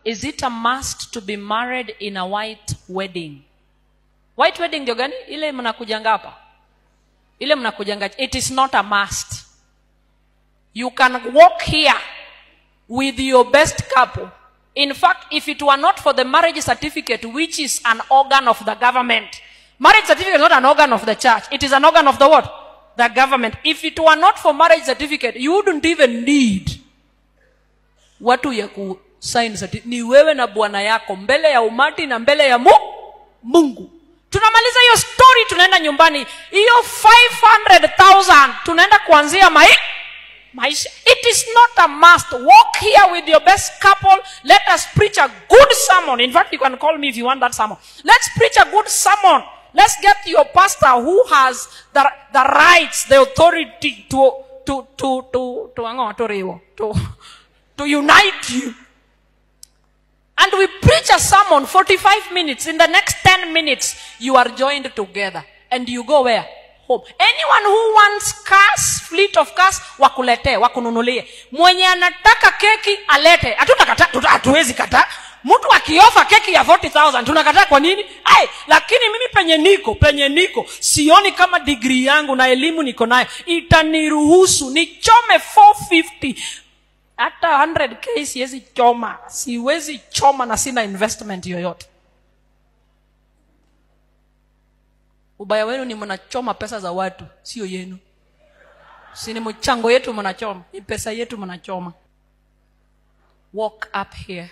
Is it a must to be married in a white wedding? White wedding ndio gani? Ile mnakujanga hapa. Ile mnakujanga. It is not a must. You can walk here with your best couple. In fact, if it were not for the marriage certificate, which is an organ of the government. Marriage certificate is not an organ of the church. It is an organ of the what? The government. If it were not for marriage certificate, you wouldn't even need watu ya ku sign certificate. Ni wewe na bwana yako mbele ya umati na mbele ya Mungu. Tunamaliza hiyo story, tunaenda nyumbani. Hiyo 500,000 tunaenda kuanzia maisha. It is not a must. Walk here with your best couple. Let us preach a good sermon. In fact, you can call me if you want that sermon. Let's preach a good sermon. Let's get your pastor who has the rights, the authority to unite you. And we preach a sermon 45 minutes. In the next 10 minutes, you are joined together. And you go where? Home. Anyone who wants cars, fleet of cars, wakulete, wakununulie. Mwenye anataka keki, alete. Hatuwezi kata. Mtu akiofa keki ya 40,000, tunakataa kwa nini? Lakini mimi penye niko, sioni kama degree yangu na elimu niko nayo itaniruhusu nichome 450. Hata 100k siwezi choma na sina investment yoyote. Ubaya wenu ni mnachoma pesa za watu, sio yenu. Si ni mchango yetu mnachoma, ni pesa yetu mnachoma. Walk up here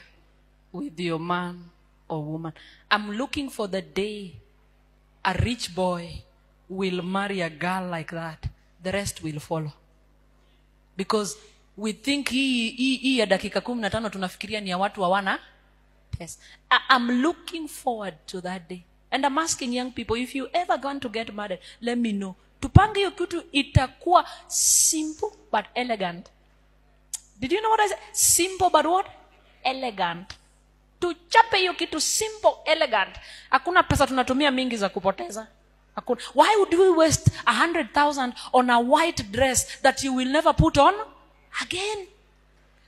with your man or woman. I'm looking for the day a rich boy will marry a girl like that. The rest will follow. Because we think hii ya dakika 15 tunafikiria ni ya watu hawana pesa. I'm looking forward to that day. And I'm asking young people, if you ever going to get married, let me know. Tupange hiyo kitu itakuwa simple but elegant. Did you know what I said? Simple but what? Elegant. Tuchape hiyo kitu simple, elegant. Hakuna pesa tunatumia mingi za kupoteza. Why would we waste 100,000 on a white dress that you will never put on again?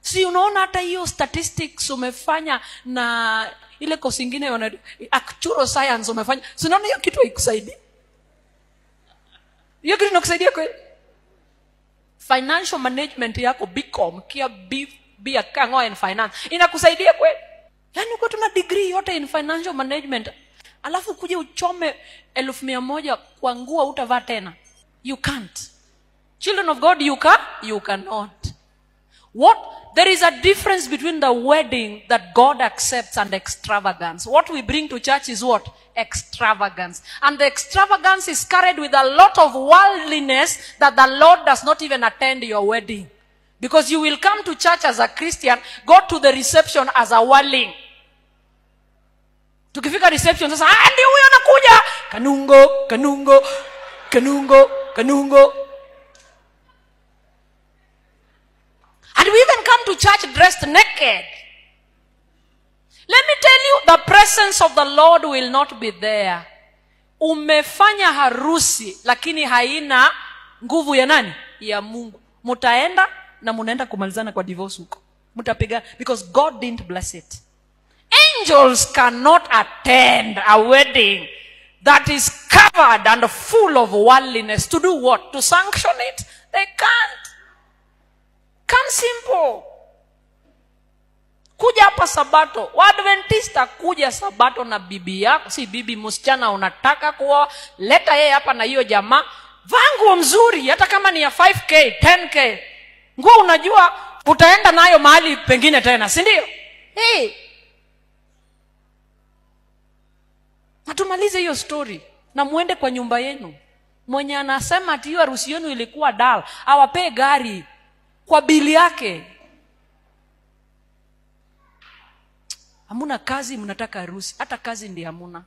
Si unaona hata hiyo statistics umefanya na ile kosi nyingine actual science umefanya. Si unaona hiyo kitu haikusaidii? Hiyo kitu inakusaidia kweli? Financial management yako BCom kia be a kango in finance inakusaidia kweli? Yaani uko tuna degree yote in financial management, alafu kuje uchome 1,100 kwa nguo utavaa tena. You can't. Children of God, you cannot. What? There is a difference between the wedding that God accepts and extravagance. What we bring to church is what? Extravagance. And the extravagance is carried with a lot of worldliness that the Lord does not even attend your wedding. Because you will come to church as a Christian, go to the reception as a worldling. Tukifika reception sasa, ndio huyo anakuja. Kanungo. And we even come to church dressed naked. Let me tell you, the presence of the Lord will not be there. Umefanya harusi, lakini haina nguvu ya nani? Ya Mungu. Mutaenda na munaenda kumalizana kwa divorce huko. Mutapiga, because God didn't bless it. Angels cannot attend a wedding that is covered and full of worldliness. To do what? To sanction it? They can't. Simple. Kuja hapa Sabato. Waadventista kuja Sabato na bibi yako. Si bibi msichana unataka kuoa. Leta yeye hapa na hiyo jamaa. Vaa nguo mzuri. Hata kama ni ya 5K, 10K. Nguo unajua utaenda nayo mahali pengine tena. Si ndio? Natumalize hiyo story. Na muende kwa nyumba yenu. Mwenye anasema ati hiyo harusi yenu ilikuwa dal. Awapee gari kwa bili yake. Hamuna kazi, mnataka harusi. Hata kazi ndiyo hamuna.